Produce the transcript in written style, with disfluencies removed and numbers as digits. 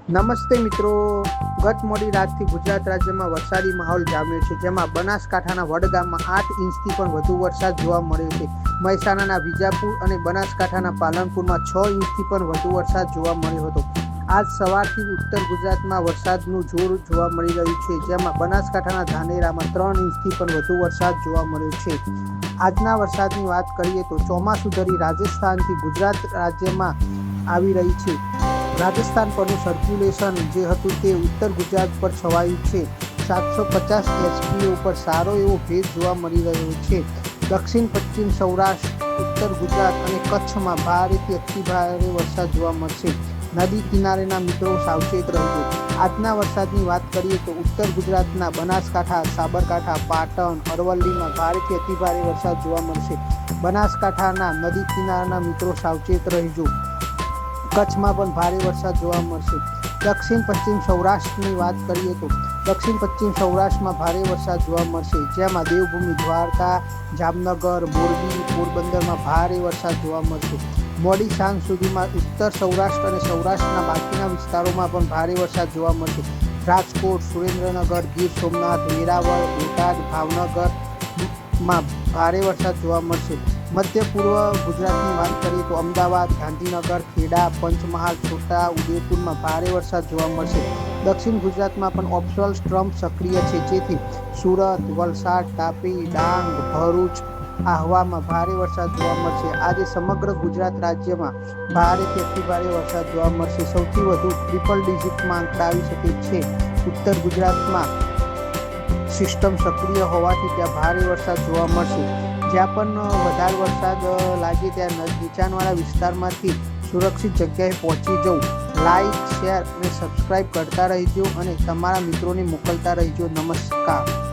નમસ્તે મિત્રો, ગત મોડી રાતથી ગુજરાત રાજ્યમાં વરસાદી માહોલ જામ્યો છે, જેમાં બનાસકાંઠાના વડગામમાં 8 ઇંચથી પણ વધુ વરસાદ જોવા મળ્યો છે. મહેસાણાના વિજાપુર અને બનાસકાંઠાના પાલનપુરમાં 6 ઇંચથી પણ વધુ વરસાદ જોવા મળ્યો હતો. આજ સવારથી ઉત્તર ગુજરાતમાં વરસાદનું જોર જોવા મળી રહ્યું છે, જેમાં બનાસકાંઠાના ધાનેરામાં 3 ઇંચથી પણ વધુ વરસાદ જોવા મળ્યો છે. આજના વરસાદની વાત કરીએ તો ચોમાસું ધરી રાજસ્થાનથી ગુજરાત રાજ્યમાં આવી રહી છે. રાજસ્થાન પરનું સર્ક્યુલેશન જે હતું તે ઉત્તર ગુજરાત પર છવાયું છે. 750 એસપીઓ પર સારો એવો ભેજ જોવા મળી રહ્યો છે. દક્ષિણ પશ્ચિમ સૌરાષ્ટ્ર, ઉત્તર ગુજરાત અને કચ્છમાં ભારેથી અતિ ભારે વરસાદ જોવા મળશે. નદી કિનારેના મિત્રો સાવચેત રહેજો. આજના વરસાદની વાત કરીએ તો ઉત્તર ગુજરાતના બનાસકાંઠા, સાબરકાંઠા, પાટણ, અરવલ્લીમાં ભારેથી અતિ ભારે વરસાદ જોવા મળશે. બનાસકાંઠાના નદી કિનારાના મિત્રો સાવચેત રહેજો. કચ્છમાં પણ ભારે વરસાદ જોવા મળશે. દક્ષિણ પશ્ચિમ સૌરાષ્ટ્રની વાત કરીએ તો દક્ષિણ પશ્ચિમ સૌરાષ્ટ્રમાં ભારે વરસાદ જોવા મળશે, જેમાં દેવભૂમિ દ્વારકા, જામનગર, મોરબી, પોરબંદરમાં ભારે વરસાદ જોવા મળશે. મોડી સાંજ સુધીમાં ઉત્તર સૌરાષ્ટ્ર અને સૌરાષ્ટ્રના બાકીના વિસ્તારોમાં પણ ભારે વરસાદ જોવા મળશે. રાજકોટ, સુરેન્દ્રનગર, ગીર સોમનાથ, વેરાવળ, બોટાદ, ભાવનગરમાં ભારે વરસાદ જોવા મળશે. મધ્ય પૂર્વ ગુજરાતની વાત કરીએ તો અમદાવાદ, ગાંધીનગર, ખેડા, પંચમહાલ, છોટા ઉદેપુરમાં ભારે વરસાદ જોવા મળશે. દક્ષિણ ગુજરાતમાં પણ ઓપ્શનલ સ્ટ્રમ સક્રિય છે, જેથી સુરત, વલસાડ, તાપી, ડાંગ, ભરૂચ, આહવામાં ભારે વરસાદ જોવા મળશે. આજે સમગ્ર ગુજરાત રાજ્યમાં ભારેથી અતિ ભારે વરસાદ જોવા મળશે. સૌથી વધુ ટ્રિપલ ડિજિટમાં આંકડા આવી શકે છે. ઉત્તર ગુજરાતમાં સિસ્ટમ સક્રિય હોવાથી ત્યાં ભારે વરસાદ જોવા મળશે. જ્યાં પણ વધારે વરસાદ લાગે ત્યાં નીચાણવાળા વિસ્તારમાંથી સુરક્ષિત જગ્યાએ પહોંચી જવું. લાઇક, શેર અને સબસ્ક્રાઇબ કરતા રહેજો અને તમારા મિત્રોને મોકલતા રહેજો. નમસ્કાર.